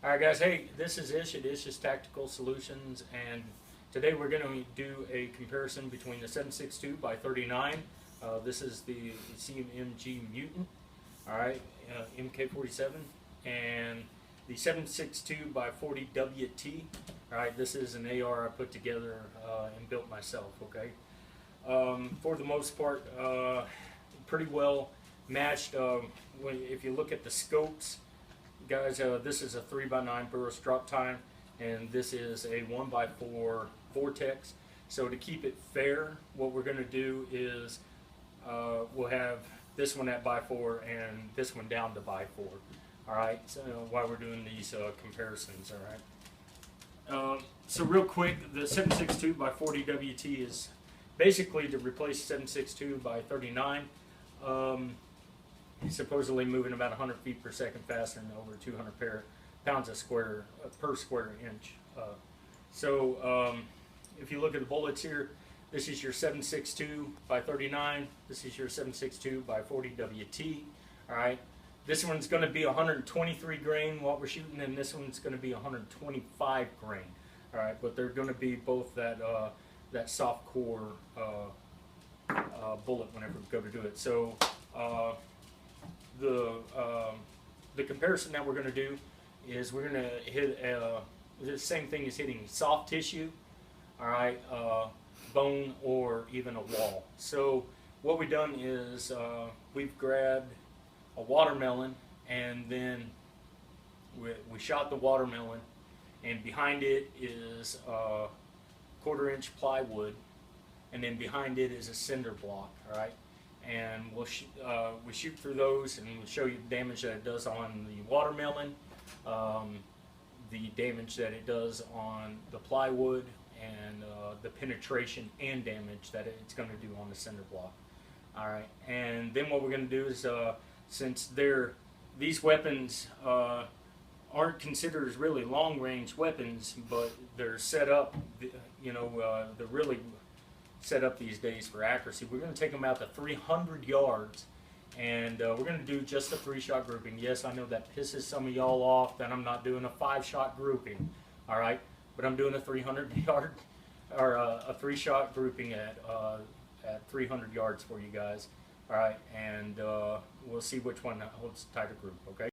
Alright guys, hey, this is Ish at Ish's Tactical Solutions, and today we're going to do a comparison between the 7.62 by 39. This is the CMG Mutant, alright, MK47, and the 7.62 by 40WT. Alright, this is an AR I put together and built myself, okay? For the most part, pretty well matched. If you look at the scopes, guys, this is a 3x9 burst drop time, and this is a 1x4 vortex. So to keep it fair, what we're going to do is we'll have this one at x4 and this one down to x4. All right. So while we're doing these comparisons, all right. So real quick, the 7.62 by 40WT is basically to replace 7.62 by 39. Supposedly moving about 100 feet per second faster and over 200 pounds per square inch. If you look at the bullets here, this is your 7.62 by 39. This is your 7.62 by 40WT. All right. This one's going to be 123 grain what we're shooting, and this one's going to be 125 grain. All right, but they're going to be both that soft core bullet whenever we go to do it. So the comparison that we're going to do is we're going to hit the same thing as hitting soft tissue, all right, bone, or even a wall. So what we've done is we've grabbed a watermelon, and then we shot the watermelon, and behind it is a 1/4 inch plywood, and then behind it is a cinder block, all right? And we shoot through those, and we'll show you the damage that it does on the watermelon, the damage that it does on the plywood, and the penetration and damage that it's going to do on the cinder block. All right, and then what we're going to do is, since these weapons aren't considered as really long-range weapons, but they're set up, they're really set up these days for accuracy. We're going to take them out to 300 yards, and we're going to do just a 3-shot grouping. Yes, I know that pisses some of y'all off that I'm not doing a 5-shot grouping, all right, but I'm doing a 300 yard or a 3-shot grouping at 300 yards for you guys, all right, and we'll see which one holds tighter group, okay?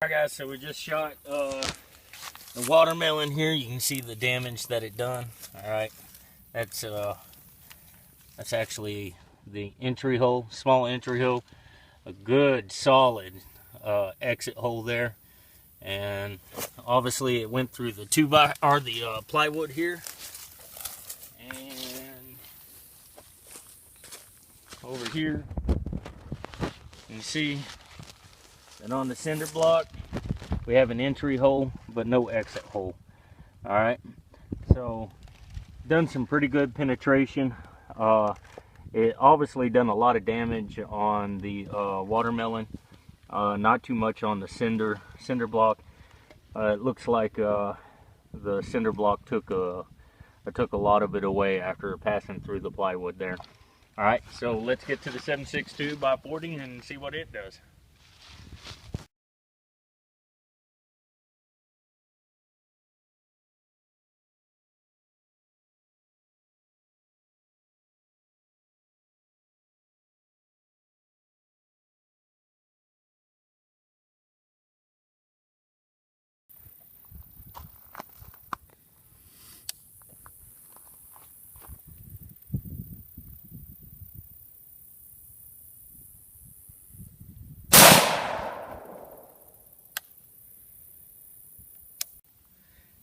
Alright guys, so we just shot the watermelon here. You can see the damage that it done. Alright, that's actually the entry hole, small entry hole, a good solid exit hole there, and obviously it went through the the plywood here, and over here you can see. And on the cinder block, we have an entry hole, but no exit hole. All right, so done some pretty good penetration. It obviously done a lot of damage on the watermelon, not too much on the cinder block. It looks like the cinder block took a lot of it away after passing through the plywood there. All right, so let's get to the 7.62 by 40 and see what it does.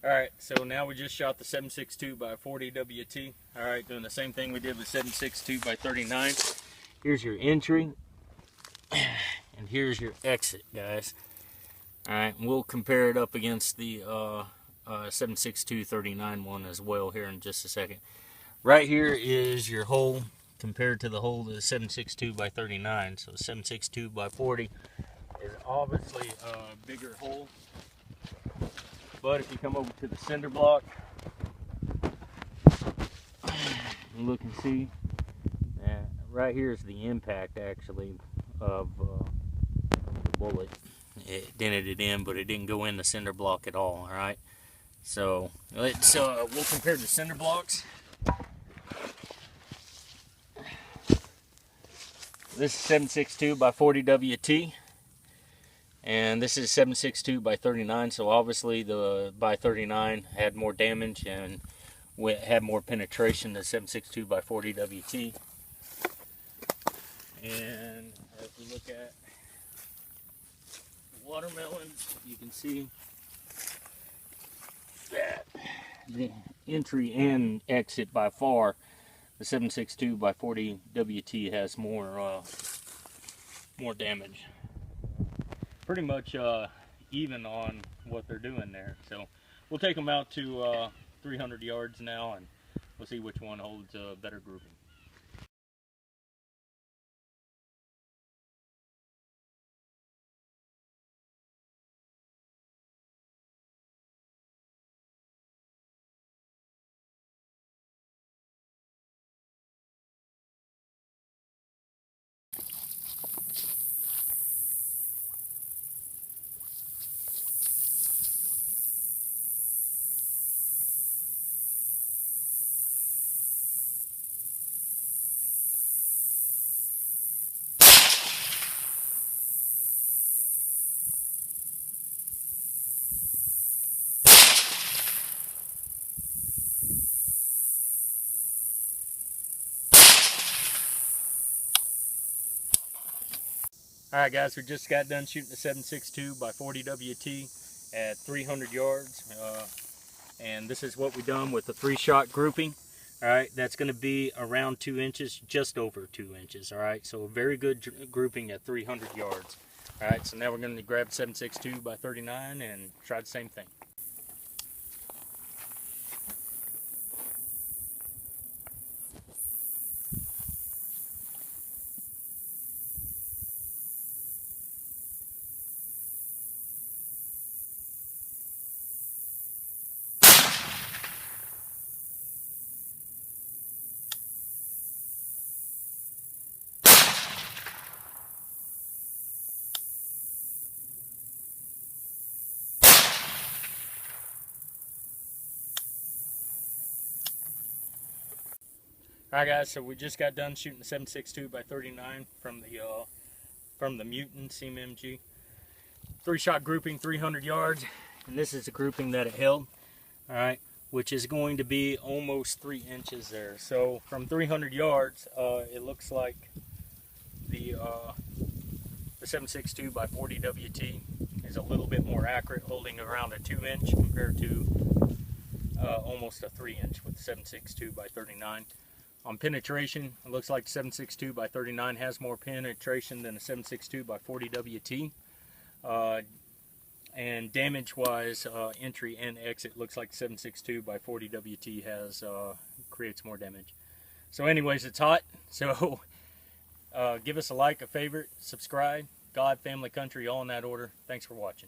Alright, so now we just shot the 7.62 by 40WT. Alright, doing the same thing we did with 7.62 by 39. Here's your entry, and here's your exit, guys. Alright, we'll compare it up against the 7.62 39 one as well here in just a second. Right here is your hole compared to the hole of the 7.62 by 39. So 7.62 by 40 is obviously a bigger hole. But if you come over to the cinder block, look and see, right here is the impact actually of the bullet. It dented it in, but it didn't go in the cinder block at all. All right, so let's we'll compare the cinder blocks. This is 7.62 by 40WT, and this is 7.62 by 39. So obviously the by 39 had more damage and had more penetration than 7.62 by 40WT. And as we look at the watermelon, you can see that the entry and exit, by far, the 7.62 by 40WT has more damage. Pretty much even on what they're doing there. So we'll take them out to 300 yards now, and we'll see which one holds a better grouping. Alright guys, we just got done shooting the 7.62 by 40WT at 300 yards. And this is what we done with the 3-shot grouping. Alright, that's going to be around 2 inches, just over 2 inches. Alright, so a very good grouping at 300 yards. Alright, so now we're going to grab 7.62 by 39 and try the same thing. Alright guys, so we just got done shooting the 7.62 by 39 from the Mutant CMMG. 3-shot grouping, 300 yards, and this is the grouping that it held. Alright, which is going to be almost 3 inches there. So from 300 yards, it looks like the 7.62 by 40WT is a little bit more accurate, holding around a 2 inch compared to almost a 3 inch with the 7.62 by 39. On penetration, it looks like the 7.62 by 39 has more penetration than the 7.62 by 40WT. And damage-wise, entry and exit, looks like 7.62 by 40WT has creates more damage. So anyways, it's hot. So give us a like, a favorite, subscribe. God, family, country, all in that order. Thanks for watching.